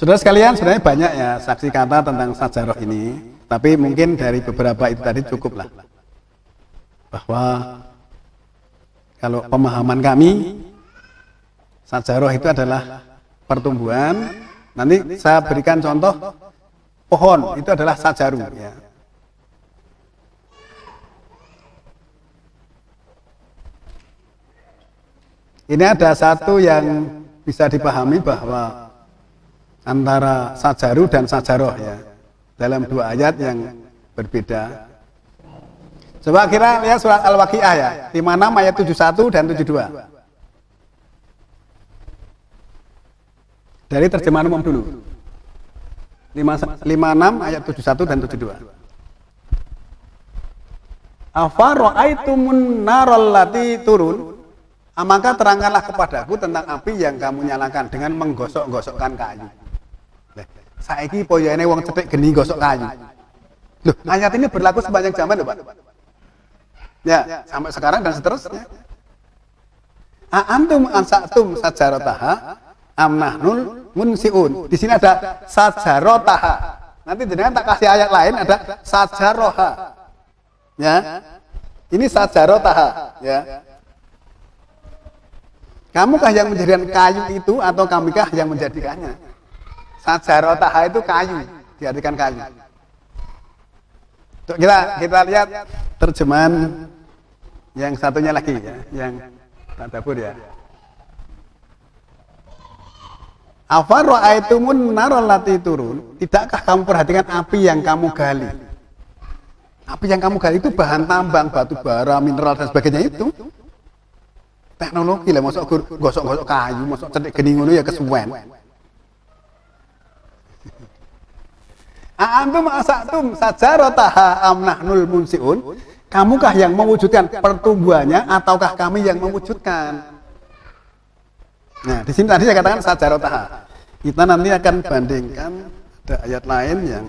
Saudara sekalian, sebenarnya banyak ya saksi kata tentang sajaroh ini, tapi mungkin dari beberapa itu tadi cukuplah. Bahwa kalau pemahaman kami, sajaroh itu adalah pertumbuhan. Nanti saya berikan contoh pohon itu adalah sajaru. Ya. Ini ada satu yang bisa dipahami bahwa antara sajaru dan sajaroh ya dalam dua ayat yang berbeda. Coba kira lihat surat Al-Waqiah ya, 56 ayat 71 dan 72. Dari terjemahan umum dulu. 56 ayat 71 dan 72. Afa ra'aitumun naral lati turun, maka terangkanlah kepadaku tentang api yang kamu nyalakan dengan menggosok-gosokkan kayu. Saiki poyane wong cetek geni gosok kayu. Loh, ayat ini berlaku sepanjang zaman loh, Pak. Ya, sampai sekarang dan seterusnya. Antum ansa'tum sajarataha amnahnul munsiun. Di sini ada sajarataha. Nanti jenengan tak kasih ayat lain ada sajaroha. Ya. Ini sajarataha, ya. Kamukah yang menjadikan kayu itu atau kamikah yang menjadikannya? Sajarotaha itu kayu, diartikan kayu. Kita lihat terjemahan yang satunya lagi ya, yang tadabbur ya. Afa ra'aitumun naral lati turun, tidakkah kamu perhatikan api yang kamu gali? Api yang kamu gali itu bahan tambang, batu bara, mineral dan sebagainya itu. Teknologi lah, masuk gosok-gosok kayu, masuk cedik geni ngono ya kesuwen. Antum asa'tum sajarataha amnahnul munsiun. Kamukah yang mewujudkan pertumbuhannya ataukah kami yang mewujudkan? Nah, di sini tadi saya katakan sajarataha. Kita nanti akan bandingkan ada ayat lain yang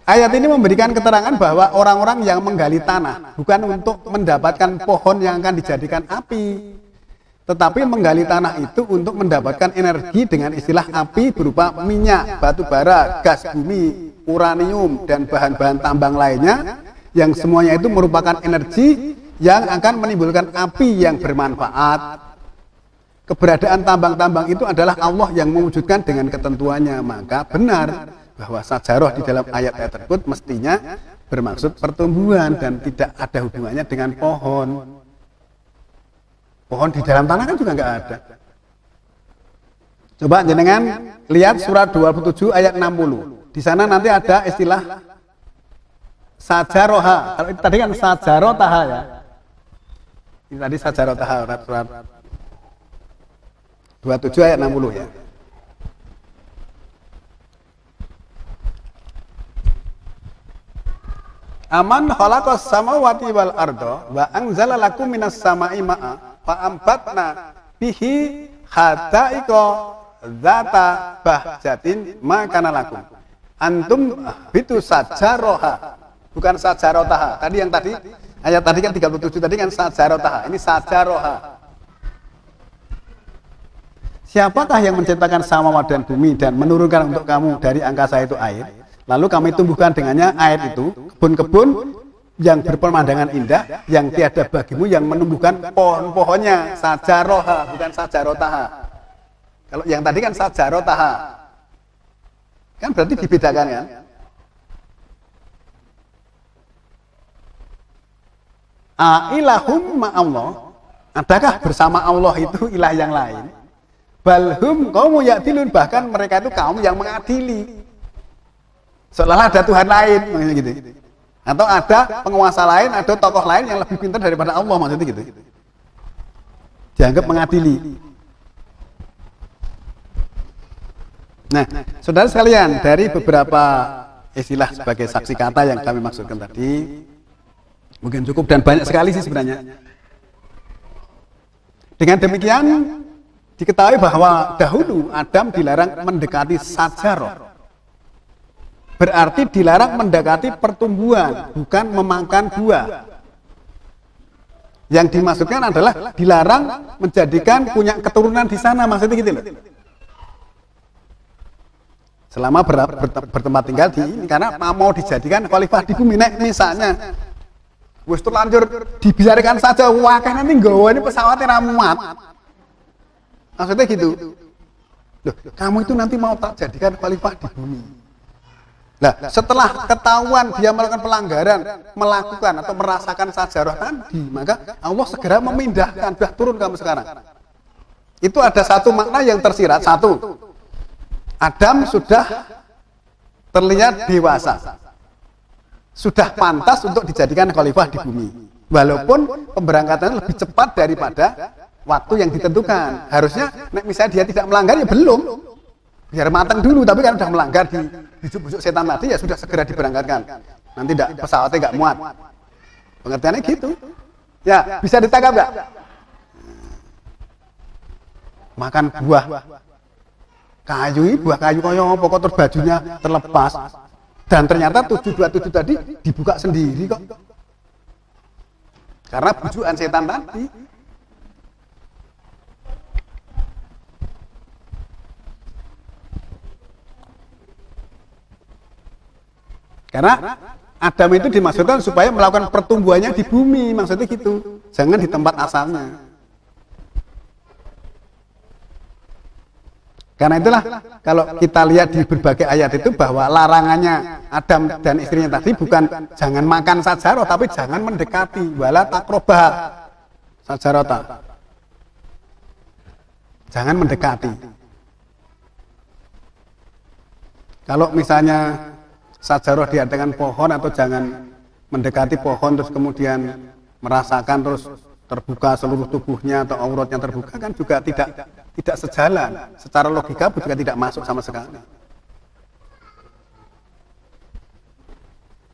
ayat ini memberikan keterangan bahwa orang-orang yang menggali tanah bukan untuk mendapatkan pohon yang akan dijadikan api, tetapi menggali tanah itu untuk mendapatkan energi dengan istilah api berupa minyak, batu bara, gas bumi, uranium, dan bahan-bahan tambang lainnya yang semuanya itu merupakan energi yang akan menimbulkan api yang bermanfaat. Keberadaan tambang-tambang itu adalah Allah yang mewujudkan dengan ketentuannya. Maka benar bahwa sajaroh di dalam ayat-ayat tersebut mestinya bermaksud pertumbuhan dan tidak ada hubungannya dengan pohon. Pohon di dalam tanah kan juga nggak ada. Coba jenengan lihat surat 27 ayat 60. Di sana nanti ada istilah sajaroha. Kalau tadi kan sajarotaha ya. Ini tadi sajarotaha surat 27 ayat 60 ya. Aman khalaqas samawati wal arda wa anzala lakum minas sama'i ma'a fa ambatna bihi hadaiqa dzata bahjatin ma kana lakum antum bitu sajaroha, bukan sajarotaha. Tadi yang tadi ayat tadi kan 37 tadi kan sajarotaha, ini sajaroha. Siapakah yang menciptakan samawat dan bumi dan menurunkan untuk kamu dari angkasa itu air? Lalu kami tumbuhkan dengannya air itu kebun-kebun yang berpemandangan indah, yang tiada bagimu yang menumbuhkan pohon-pohonnya. Sajaroha, bukan sajarotaha. Kalau yang tadi kan sajarotaha, kan berarti dibedakan kan? Ailahum ma'allah, adakah bersama Allah itu ilah yang lain? Balhum qaumun ya'dilun, bahkan mereka itu kaum yang mengadili. Seolah-olah ada Tuhan lain, maksudnya gitu. Atau ada penguasa lain, ada tokoh lain yang lebih pintar daripada Allah, maksudnya gitu. Dianggap mengadili. Nah, saudara sekalian, dari beberapa istilah sebagai saksi kata yang kami maksudkan tadi, mungkin cukup dan banyak sekali sih sebenarnya. Dengan demikian, diketahui bahwa dahulu Adam dilarang mendekati sajaroh. Berarti dilarang mendekati pertumbuhan, bukan memakan buah. Yang dimaksudkan adalah dilarang menjadikan punya keturunan di sana, maksudnya gitu loh. Selama bertempat tinggal di ini, karena mau dijadikan khalifah di bumi. Nek misalnya wis terlanjur dibiarkan saja, wah kan nanti nggawa ini pesawatnya ramuat. Maksudnya gitu. Loh, kamu itu nanti mau tak jadikan khalifah di bumi. Nah, setelah ketahuan dia melakukan pelanggaran, melakukan atau merasakan sajarah tadi, maka Allah segera memindahkan, sudah turun kamu sekarang. Itu ada satu makna yang tersirat. Satu, Adam sudah terlihat dewasa, sudah pantas untuk dijadikan khalifah di bumi. Walaupun pemberangkatannya lebih cepat daripada waktu yang ditentukan. Harusnya, misalnya dia tidak melanggar ya belum, biar matang dulu. Tapi kan sudah melanggar di bujuk-bujuk setan tadi, ya sudah segera diberangkatkan. Nanti pesawatnya nggak muat. Pengertiannya gitu. Ya, bisa ditangkap nggak? Makan buah kayu, kaya apa kok terus bajunya terlepas, dan ternyata 727 tadi dibuka sendiri kok, karena bujukan setan tadi. Karena Adam itu dimaksudkan supaya melakukan pertumbuhannya di bumi, maksudnya gitu, jangan di tempat asalnya. Karena itulah kalau kita lihat di berbagai ayat itu bahwa larangannya Adam dan istrinya tadi bukan jangan makan sajarah, tapi jangan mendekati, wala taqrabah sajarata. Jangan mendekati. Kalau misalnya sajarah diadakan pohon, atau jangan mendekati pohon terus kemudian merasakan terus terbuka seluruh tubuhnya atau auratnya terbuka, kan juga tidak sejalan. Secara logika juga tidak masuk sama sekali.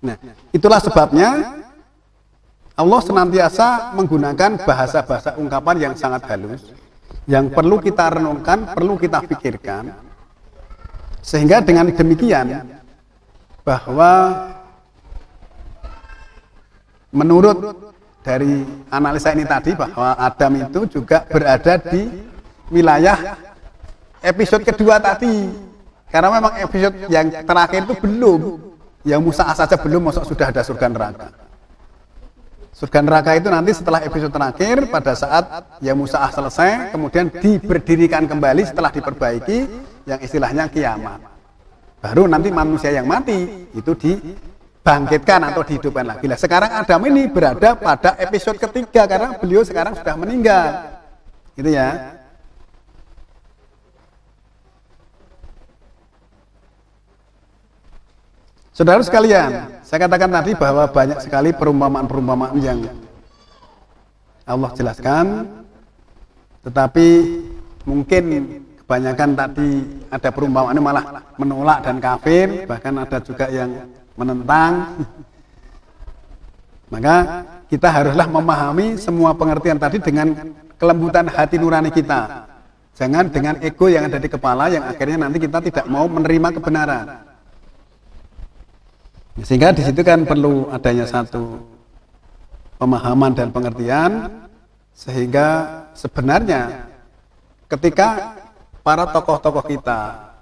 Nah, itulah sebabnya Allah senantiasa menggunakan bahasa-bahasa ungkapan yang sangat halus, yang perlu kita renungkan, perlu kita pikirkan, sehingga dengan demikian bahwa menurut dari analisa ini tadi, bahwa Adam itu juga berada di wilayah episode kedua tadi. Karena memang episode yang terakhir itu belum, yang Musa saja belum, masuk sudah ada surga neraka. Surga neraka itu nanti setelah episode terakhir, pada saat ya Musa selesai, kemudian diberdirikan kembali setelah diperbaiki, yang istilahnya kiamat. Baru nanti manusia yang mati itu dibangkitkan atau dihidupkan lagi. Nah, sekarang Adam ini berada pada episode ketiga karena beliau sekarang sudah meninggal. Gitu ya. Saudara sekalian, saya katakan tadi bahwa banyak sekali perumpamaan-perumpamaan yang Allah jelaskan, tetapi mungkin kebanyakan tadi ada perumpamaan malah menolak dan kafir, bahkan ada juga yang menentang. Maka kita haruslah memahami semua pengertian tadi dengan kelembutan hati nurani kita. Jangan dengan ego yang ada di kepala yang akhirnya nanti kita tidak mau menerima kebenaran. Sehingga di situ kan perlu adanya satu pemahaman dan pengertian, sehingga sebenarnya ketika para tokoh-tokoh kita,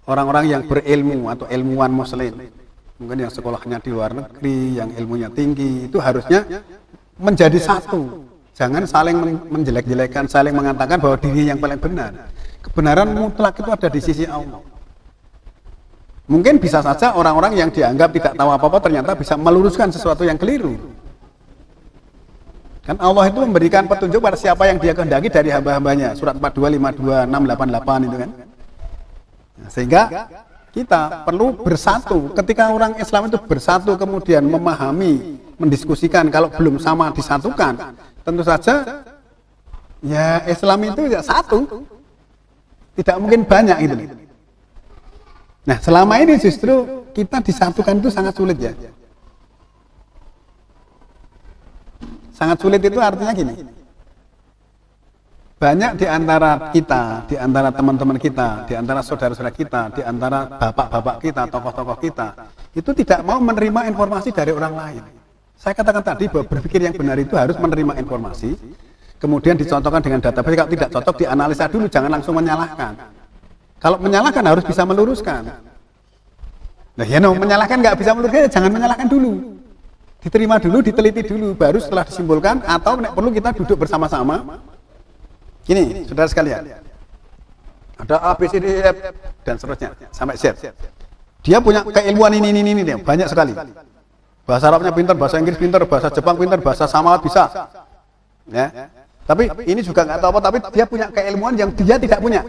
orang-orang yang berilmu atau ilmuwan muslim, mungkin yang sekolahnya di luar negeri, yang ilmunya tinggi, itu harusnya menjadi satu. Jangan saling menjelek-jelekan, saling mengatakan bahwa diri yang paling benar. Kebenaran mutlak itu ada di sisi Allah. Mungkin bisa saja orang-orang yang dianggap tidak tahu apa-apa ternyata bisa meluruskan sesuatu yang keliru. Kan Allah itu memberikan petunjuk pada siapa yang Dia kehendaki dari hamba-hambanya. Surat 42, 52, 6, 88 itu kan. Nah, sehingga kita perlu bersatu. Ketika orang Islam itu bersatu kemudian memahami, mendiskusikan, kalau belum sama disatukan, tentu saja ya Islam itu ya satu. Tidak mungkin banyak itu. Nah, selama ini justru kita disatukan itu sangat sulit ya. Sangat sulit itu artinya gini. Banyak di antara kita, di antara teman-teman kita, di antara saudara-saudara kita, di antara bapak-bapak kita, tokoh-tokoh kita, itu tidak mau menerima informasi dari orang lain. Saya katakan tadi bahwa berpikir yang benar itu harus menerima informasi, kemudian dicocokkan dengan database. Kalau tidak cocok, dianalisa dulu, jangan langsung menyalahkan. Kalau menyalahkan harus bisa meluruskan. Nah ya menyalahkan nggak bisa meluruskan, jangan menyalahkan dulu. Diterima dulu, diteliti dulu, baru setelah disimpulkan, atau perlu kita duduk bersama-sama. Gini, saudara sekalian, ada A, B, C, D, E, F, dan seterusnya, sampai Z. Dia punya keilmuan ini, banyak sekali. Bahasa Arabnya pintar, bahasa Inggris pintar, bahasa Jepang pintar, bahasa Samawat bisa. Ya. Tapi ini juga nggak tahu apa, tapi dia punya keilmuan yang dia tidak punya.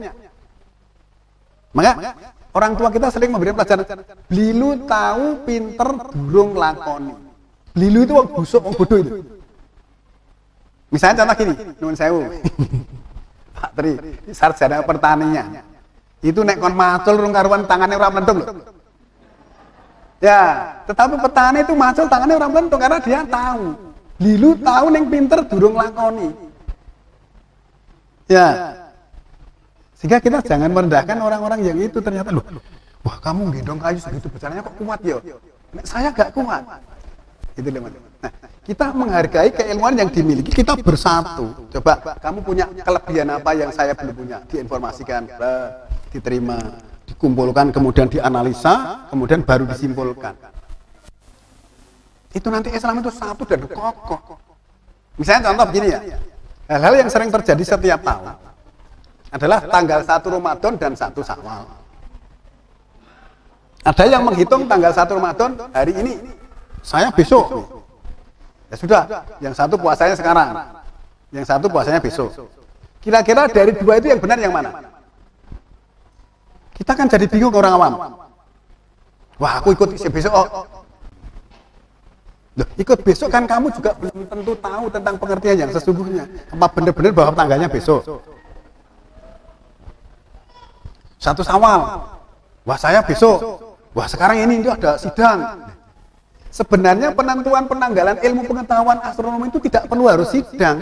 Maka orang tua kita sering memberi pelajaran, blilu tahu pinter durung lakoni. Blilu itu wong busuk, wong bodoh itu. Misalnya contoh gini, nuwun sewu. Pak Tri, sarjana pertanian. Itu nek kon macul rung karuan tangannya ora mlentung lho. Ya, tetapi petani itu macul tangannya orang mlentung karena dia tahu. Lilu tahu neng pinter durung lakoni. Ya. Sehingga kita jangan merendahkan orang-orang yang itu ternyata loh. Wah, kamu gendong kayu segitu besarnya kok kuat ya? Nek saya gak kuat. Itu teman-teman. Nah, kita menghargai keilmuan yang dimiliki, kita bersatu. Coba kamu punya kelebihan apa yang saya belum punya? Diinformasikan, diterima, dikumpulkan, kemudian dianalisa, kemudian baru disimpulkan. Itu nanti Islam itu satu dan kokoh. Misalnya contoh begini ya, hal-hal yang sering terjadi setiap tahun adalah tanggal 1 Ramadan dan 1 Syawal. Ada yang menghitung tanggal 1 Ramadan hari ini, saya besok. Ya sudah, yang satu puasanya sekarang, yang satu puasanya besok. Kira-kira dari dua itu yang benar yang mana? Kita kan jadi bingung orang awam. Wah, aku ikut besok. Loh, ikut besok kan kamu juga belum tentu tahu tentang pengertian yang sesungguhnya. Apa benar-benar bahwa tanggalnya besok? 1 Syawal. Wah, saya besok. Wah, sekarang ini ada sidang. Sebenarnya penentuan penanggalan ilmu pengetahuan astronomi itu tidak perlu harus sidang.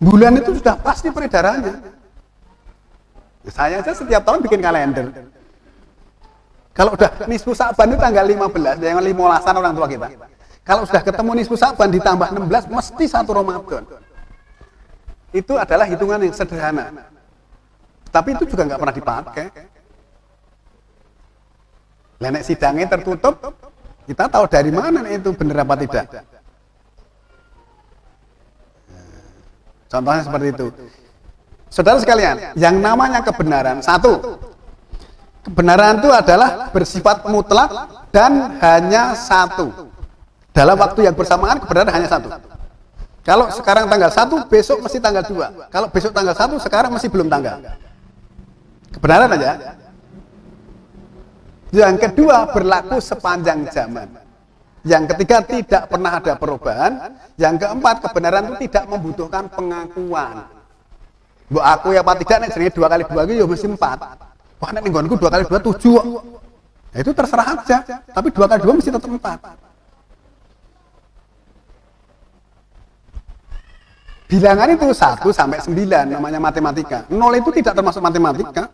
Bulan itu sudah pasti peredarannya. Saya aja setiap tahun bikin kalender. Kalau udah nisfu Sa'ban itu tanggal 15, yang 15-an orang tua kita. Kalau sudah ketemu nisfu Sa'ban ditambah 16, mesti 1 Ramadan. Itu adalah hitungan yang sederhana. Tapi itu juga nggak pernah dipakai. Nek sidangnya tertutup, kita tahu dari mana itu benar apa tidak. Contohnya seperti itu. Saudara sekalian, yang namanya kebenaran, satu, kebenaran itu adalah bersifat mutlak dan hanya satu. Dalam waktu yang bersamaan, kebenaran hanya satu. Kalau sekarang tanggal 1, besok mesti tanggal 2. Kalau besok tanggal 1, sekarang masih belum tanggal. Kebenaran aja. Yang kedua, berlaku sepanjang zaman. Yang ketiga, tidak pernah ada perubahan. Yang keempat, kebenaran itu tidak membutuhkan pengakuan. Bu aku ya apa tidak, nek jenenge 2 kali 2 iki ya mesti 4. Wah, nek nggonku 2 kali 2 7 kok. Ya itu terserah aja, tapi 2 kali 2 mesti tetap 4. Bilangan itu 1 sampai 9 namanya matematika. 0 itu tidak termasuk matematika.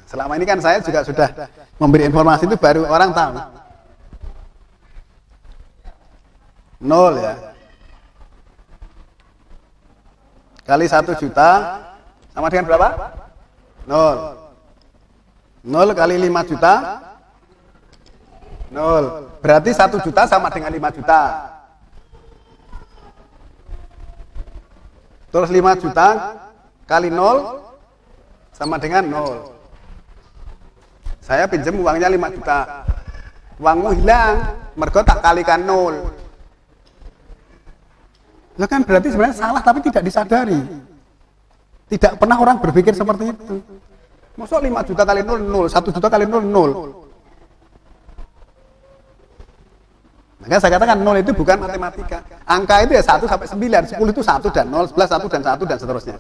Selama ini kan saya juga sudah memberi informasi itu baru orang tahu. 0 ya. Kali 1 juta sama dengan berapa? 0. 0 kali 5 juta 0. Berarti 1 juta sama dengan 5 juta. Terus 5 juta kali 0 sama dengan 0. Saya pinjam uangnya 5 juta. Uangmu hilang, mergo tak kalikan 0. Itu kan berarti sebenarnya salah tapi tidak disadari. Tidak pernah orang berpikir seperti itu. Masuk 5 juta kali 0, 0. 1 juta kali 0, 0. Maka saya katakan 0 itu bukan matematika. Angka itu ya 1 sampai 9. 10 itu 1 dan 0, 11 1 dan 1 dan seterusnya.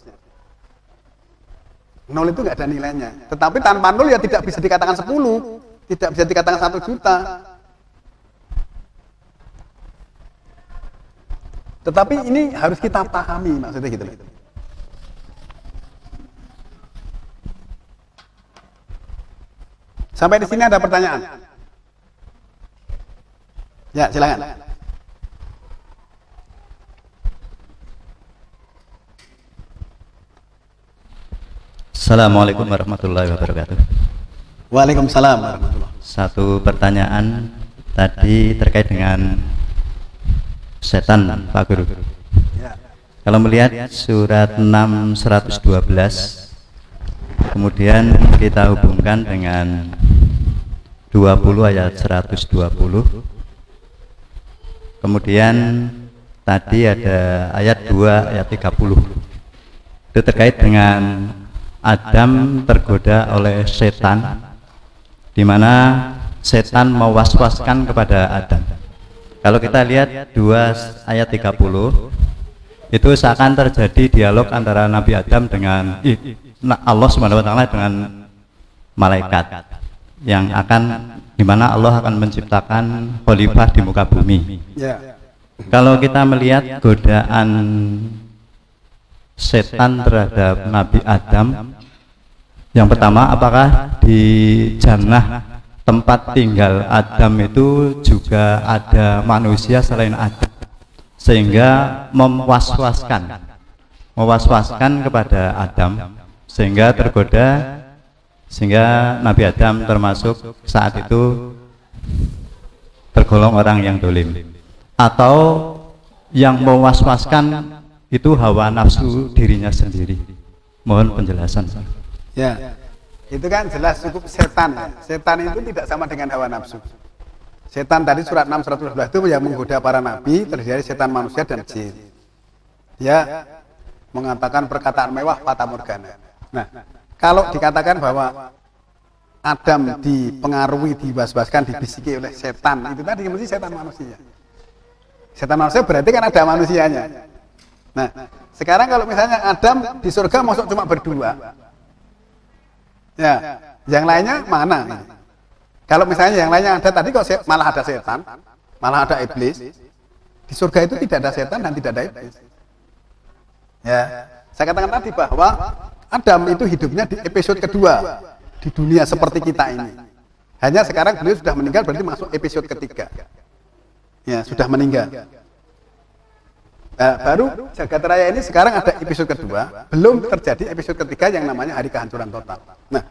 0 itu nggak ada nilainya. Tetapi tanpa 0 ya tidak bisa dikatakan 10. Tidak bisa dikatakan 1 juta. Tetapi ini harus kita pahami maksudnya gitu. Sampai di sini ada pertanyaan? Ya, silakan. Assalamualaikum warahmatullahi wabarakatuh. Waalaikumsalam warahmatullahi. Satu pertanyaan tadi terkait dengan setan, Pak Guru. Ya. Kalau melihat surat 6 112, kemudian kita hubungkan dengan 20 ayat 120, kemudian tadi ada ayat 2 ayat 30, itu terkait dengan Adam tergoda oleh setan, di mana setan mewaswaskan kepada Adam. Kalau kita lihat 2 ayat 30, itu seakan terjadi dialog antara Nabi Adam dengan Allah Subhanahu wa taala dengan malaikat, yang akan, di mana Allah akan menciptakan khalifah di muka bumi. Ya. Kalau kita melihat godaan setan terhadap Nabi Adam, yang pertama, apakah di jannah tempat tinggal Adam itu juga ada manusia selain Adam, sehingga mewaswaskan kepada Adam, sehingga tergoda, sehingga Nabi Adam termasuk saat itu tergolong orang yang dolim. Atau yang mewaswaskan itu hawa nafsu dirinya sendiri. Mohon penjelasan. Ya. Itu kan jelas cukup setan. Ya. Setan itu tidak sama dengan hawa nafsu. Setan tadi surat 6 112 itu yang menggoda para nabi, terdiri dari setan manusia dan jin. Dia mengatakan perkataan mewah fata morgana. Nah, kalau dikatakan bahwa Adam dipengaruhi, dibasbaskan, dibisiki oleh setan, itu tadi mesti setan manusia. Setan manusia berarti kan ada manusianya. Nah, sekarang kalau misalnya Adam di surga masuk cuma berdua, ya, yang lainnya mana? Kalau misalnya yang lainnya ada tadi, kok malah ada setan, malah ada iblis. Di surga itu tidak ada setan dan tidak ada iblis. Ya, saya katakan tadi bahwa Adam itu hidupnya di episode kedua di dunia seperti kita ini. Hanya sekarang beliau sudah meninggal, berarti masuk episode ketiga. Ya, sudah meninggal. Baru jagat raya ini sekarang ada episode kedua, belum terjadi episode ketiga yang namanya hari kehancuran total. Nah,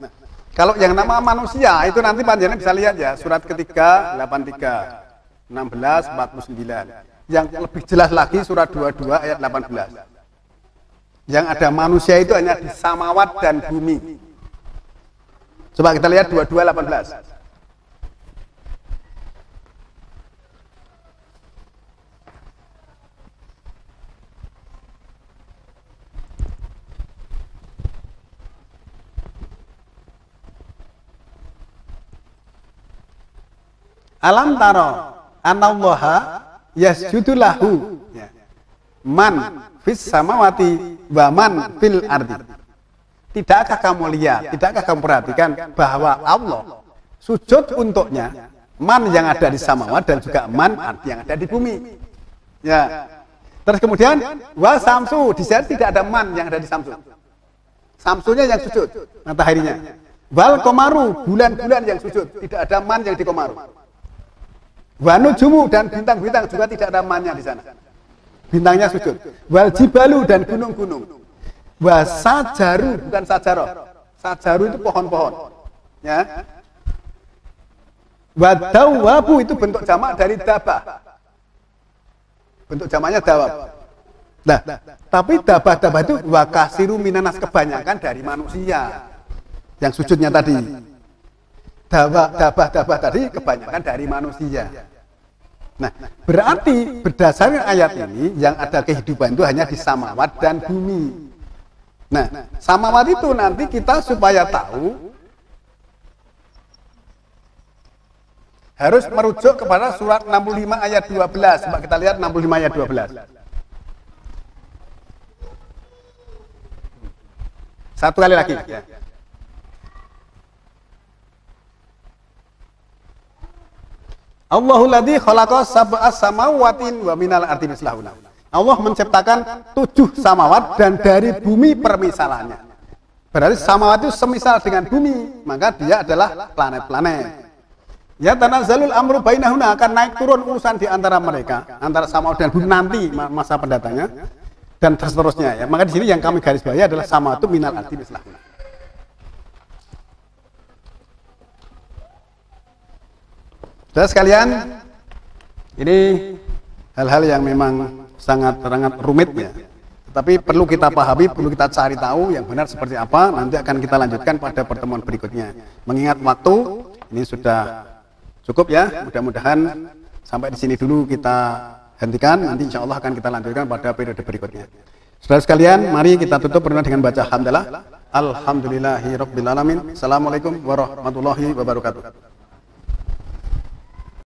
kalau yang nama manusia itu nanti panjenengan bisa lihat ya, surat ketiga 83, 16, 49. Yang lebih jelas lagi surat 22 ayat 18. Yang ada manusia itu hanya di samawat dan bumi. Coba kita lihat 22 18. Alam taro anallaha yasjudu lahu man fis samawati wa man fil ardi. Tidakkah kamu lihat, tidakkah kamu perhatikan bahwa Allah sujud untuknya man yang ada di samawat dan juga man yang ada di bumi. Ya. Terus kemudian wa samsu, di sana tidak ada man yang ada di samsu. Samsunya yang sujud, mataharinya. Wal komaru, bulan-bulan yang sujud, tidak ada man yang di komaru. Wa nujumu, dan bintang-bintang juga tidak ada mannya di sana. Bintangnya sujud. Wal jibalu, dan gunung-gunung. Wa sajaru, bukan sajaroh. Sajaru itu pohon-pohon. Ya. Wa dawabu, itu bentuk jamak dari dabah. Bentuk jamaknya dawab. Nah, tapi dabah-dabah itu wa kasiru minanas, kebanyakan dari manusia. Yang sujudnya tadi. Dabah-dabah tadi kebanyakan dari manusia. Nah, berarti berdasarkan ayat ini yang ada kehidupan itu hanya di samawat dan bumi. Nah, samawat itu nanti kita supaya tahu harus merujuk kepada surat 65 ayat 12. Coba kita lihat 65 ayat 12. Satu kali lagi ya. Allahul ladzi khalaqa sab'a samawatin wa minal ardi mislahunna. Allah menciptakan 7 samawat dan dari bumi permisalannya. Berarti samawat itu semisal dengan bumi, maka dia adalah planet-planet. Ya tanazzalul amru bainahuna, akan naik turun urusan di antara mereka, antara Samaud dan Hud nanti masa pendatangnya dan seterusnya ya. Maka di sini yang kami garis bawahi adalah sama itu minal arti mislahuna. Saudara sekalian, ini hal-hal yang memang sangat rumit ya. Tetapi perlu kita pahami, perlu kita cari tahu yang benar seperti apa. Nanti akan kita lanjutkan pada pertemuan berikutnya. Mengingat waktu ini sudah cukup ya. Mudah-mudahan sampai di sini dulu kita hentikan. Nanti insya Allah akan kita lanjutkan pada periode berikutnya. Saudara sekalian, mari kita tutup dengan baca hamdalah. Alhamdulillahirabbil alamin. Assalamualaikum warahmatullahi wabarakatuh.